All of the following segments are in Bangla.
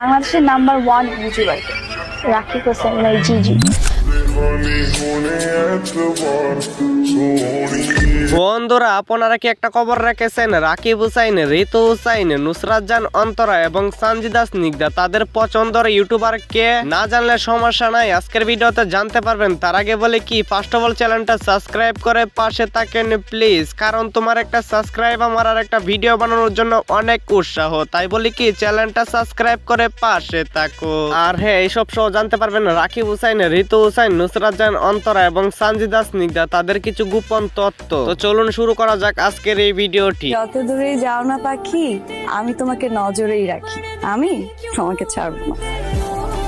বাংলাদেশের নাম্বার 1 ইউটিউবার রাকিব হোসেন জিজি। বন্ধুরা, আপনারা কি একটা খবর রেখেছেন? রাকিব হুসাইন, ঋতু হুসাইন, নুসরাত জান অন্তরা এবং সানজিদা স্নিগ্ধা তাদের পছন্দের ইউটিউবার কে? না জানলে সমস্যা নাই, আজকের ভিডিওতে জানতে পারবেন। তার আগে বলে কি, ফার্স্ট অফ অল চ্যানেলটা সাবস্ক্রাইব করে পাশে থাকেন প্লিজ, কারণ তোমার একটা সাবস্ক্রাইব আমার আর একটা ভিডিও বানানোর জন্য অনেক উৎসাহ। তাই বলি কি, চ্যানেলটা সাবস্ক্রাইব করে পাশে থাকো। আর হ্যাঁ, এইসব সহ জানতে পারবেন রাকিব হুসাইন, ঋতু হুসাইন, নুসরাত জান অন্তরা এবং সানজিদা স্নিগ্ধা তাদের কিছু গোপন তথ্য। তো চলুন শুরু করা যাক আজকের এই ভিডিওটি। যত দূরেই যাও না পাখি, আমি তোমাকে নজরেই রাখি, আমি তোমাকে ছাড়বো না।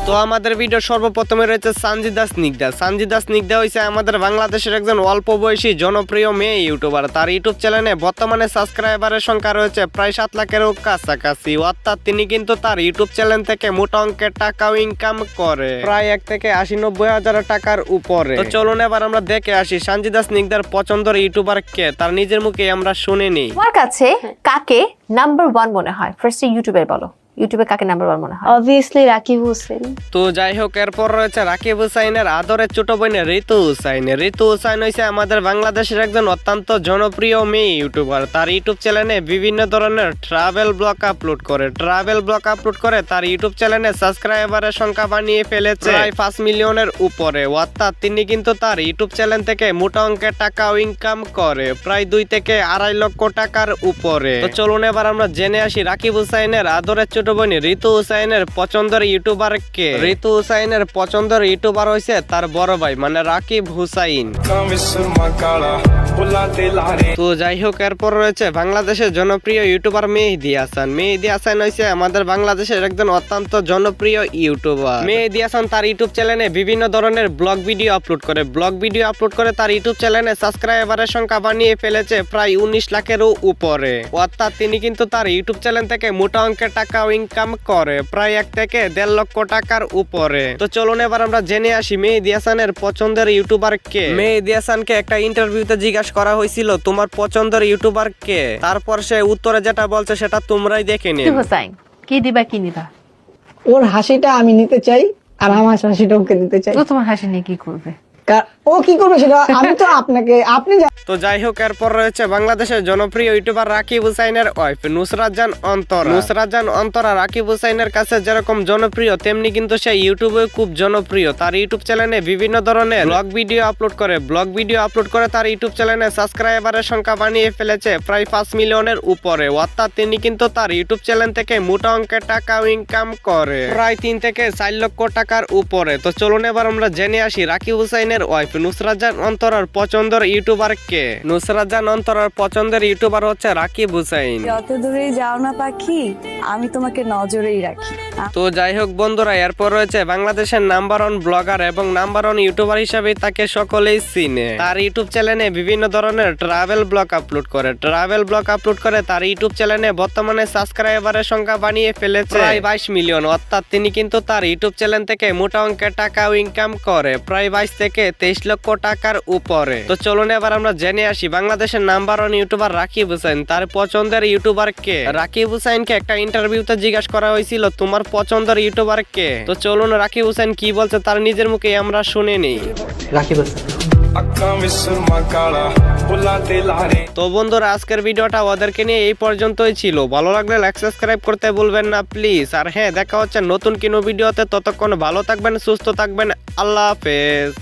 তো আমাদের ভিডিও সর্বপ্রথমে রয়েছে সানজিদা স্নিগ্ধা। সানজিদা স্নিগ্ধা হইছে আমাদের বাংলাদেশের একজন অল্প বয়সী জনপ্রিয় মেয়ে ইউটিউবার। তার ইউটিউব চ্যানেলে বর্তমানে সাবস্ক্রাইবারের সংখ্যা রয়েছে প্রায় 7 লাখেরও কাছাকাছি। অর্থাৎ তিনি কিন্তু তার ইউটিউব চ্যানেল থেকে মোটা অঙ্কের টাকাও ইনকাম করে, প্রায় 1 থেকে 80-90 হাজার টাকার উপরে। তো চলুন এবার আমরা দেখে আসি সানজিদা স্নিগ্ধার পছন্দের ইউটিউবার কে, তার নিজের মুখে আমরা শুনে নিই। তোমার কাছে কাকে নাম্বার 1 মনে হয়? ফার্স্টে ইউটিউবের বলো, ইউটিউবে কাকে নাম্বার 1 মনে হয়? অবভিয়াসলি রাকিব হোসেন। তো যাই হোক, এরপর রয়েছে রাকিব হুসাইনের আদরের ছোট বোন ঋতু হুসাইন। ঋতু হুসাইন হইছে আমাদের বাংলাদেশের একজন অত্যন্ত জনপ্রিয় মেয়ে ইউটিউবার। তার ইউটিউব চ্যানেলে বিভিন্ন ধরনের ট্রাভেল ব্লগ আপলোড করে। তার ইউটিউব চ্যানেলে সাবস্ক্রাইবারের সংখ্যা বানিয়ে ফেলেছে প্রায় 5 মিলিয়নের উপরে। অর্থাৎ তিনি কিন্তু তার ইউটিউব চ্যানেল থেকে মোটা অঙ্কের টাকাও ইনকাম করে, প্রায় 2 থেকে 2.5 লক্ষ টাকার উপরে। তো চলুন এবার আমরা জেনে আসি রাকিব হুসাইনের আদরের ছোট বোন ঋতু হুসাইনের পছন্দের ইউটিউবার কে। ঋতু হুসাইনের পছন্দের ইউটিউবার হইছে তার বড় ভাই মানে রাকিব হুসাইন। তো যাই হোক, এরপর রয়েছে বাংলাদেশের জনপ্রিয় ইউটিউবার মেহেদী হাসান। মেহেদী হাসান হইছে আমাদের বাংলাদেশের একজন অত্যন্ত জনপ্রিয় ইউটিউবার। মেহেদী হাসান তার ইউটিউব চ্যানেলে বিভিন্ন ধরনের ব্লগ ভিডিও আপলোড করে। তার ইউটিউব চ্যানেলে সাবস্ক্রাইবারের সংখ্যা বানিয়ে ফেলেছে প্রায় 19 লাখেরও উপরে। অর্থাৎ তিনি কিন্তু তার ইউটিউব চ্যানেল থেকে মোটা অঙ্কের টাকা ইনকাম করে, প্রায় 1 থেকে 1.5 লক্ষ টাকার উপরে। তো চলুন এবার আমরা জেনে আসি মেহেদী হাসানের পছন্দের ইউটিউবার কে। মেহেদী হাসানকে একটা ইন্টারভিউতে জিজ্ঞাসা করা হয়েছিল তোমার পছন্দের ইউটিউবার কে, তারপর সে উত্তরে যেটা বলছে সেটা তোমরাই দেখে নিন। হুসাইন, কি দিবা কি নিবা? ওর হাসিটা আমি নিতে চাই, আর আমার হাসিটা ওকে দিতে চাই। ও তোমার হাসি নিয়ে কি করবে? ও কি করবে সেটা আমি তো আপনি তো যাই হোক, এরপর রয়েছে বাংলাদেশের জনপ্রিয় ইউটিউবার রাকিব হুসাইনের ওয়াইফ নুসরাত জান অন্তরা। নুসরাত জান অন্তরা রাকিব হুসাইনের কাছে যেরকম জনপ্রিয়, তেমনি কিন্তু সে ইউটিউবে খুব জনপ্রিয়। তার ইউটিউব চ্যানেলে বিভিন্ন ধরনের ব্লগ ভিডিও আপলোড করে। তার ইউটিউব চ্যানেলে সাবস্ক্রাইবারের সংখ্যা বানিয়ে ফেলেছে প্রায় 5 মিলিয়নের উপরে। অর্থাৎ তিনি কিন্তু তার ইউটিউব চ্যানেল থেকে মোটা অঙ্কের টাকাও ইনকাম করে, প্রায় 3 থেকে 4 লক্ষ টাকার উপরে। তো চলুন এবার আমরা জেনে আসি রাকিব হুসাইনের ওয়াইফ নুসরাত জান অন্তরার পছন্দের ইউটিউবার কে। নুসরাত জান অন্তরার পছন্দের ইউটিউবার হচ্ছে রাকিব হুসাইন। যত দূরেই যাও না পাখি, আমি তোমাকে নজরেই রাখি। তো যাই হোক বন্ধুরা, এরপর রয়েছে বাংলাদেশের নাম্বার 1 ব্লগার এবং নাম্বার 1 ইউটিউবার হিসাবে তাকে সকলেই চিনে। তার ইউটিউব চ্যানেলে বিভিন্ন ধরনের ট্রাভেল ব্লগ আপলোড করে। তার ইউটিউব চ্যানেলে বর্তমানে সাবস্ক্রাইবারের সংখ্যা বানিয়ে ফেলেছে প্রায় 22 মিলিয়ন। অর্থাৎ তিনি কিন্তু তার ইউটিউব চ্যানেল থেকে মোটা অঙ্কের টাকাও ইনকাম করে, প্রায় 22 থেকে 23 লক্ষ টাকার উপরে। তো চলুন এবার আমরা জেনে আসি বাংলাদেশের নাম্বার 1 ইউটিউবার রাকিব হুসাইন তার পছন্দের ইউটিউবার কে। রাকিব হুসাইনকে একটা ইন্টারভিউতে জিজ্ঞাসা করা হয়েছিল তোমার পছন্দের ইউটিউবার কে। তো চলুন রাকিব হুসাইন কি বলছে তার নিজের মুখে আমরা শুনে নিই। রাকিব হোসেন। তো বন্ধুরা, আজকের ভিডিওটা ওদেরকে নিয়ে এই পর্যন্তই ছিল। ভালো লাগলে লাইক সাবস্ক্রাইব করতে ভুলবেন না প্লিজ। আর হ্যাঁ, দেখা হচ্ছে নতুন কোনো ভিডিওতে। ততক্ষণ ভালো থাকবেন, সুস্থ থাকবেন, আল্লাহ হাফেজ।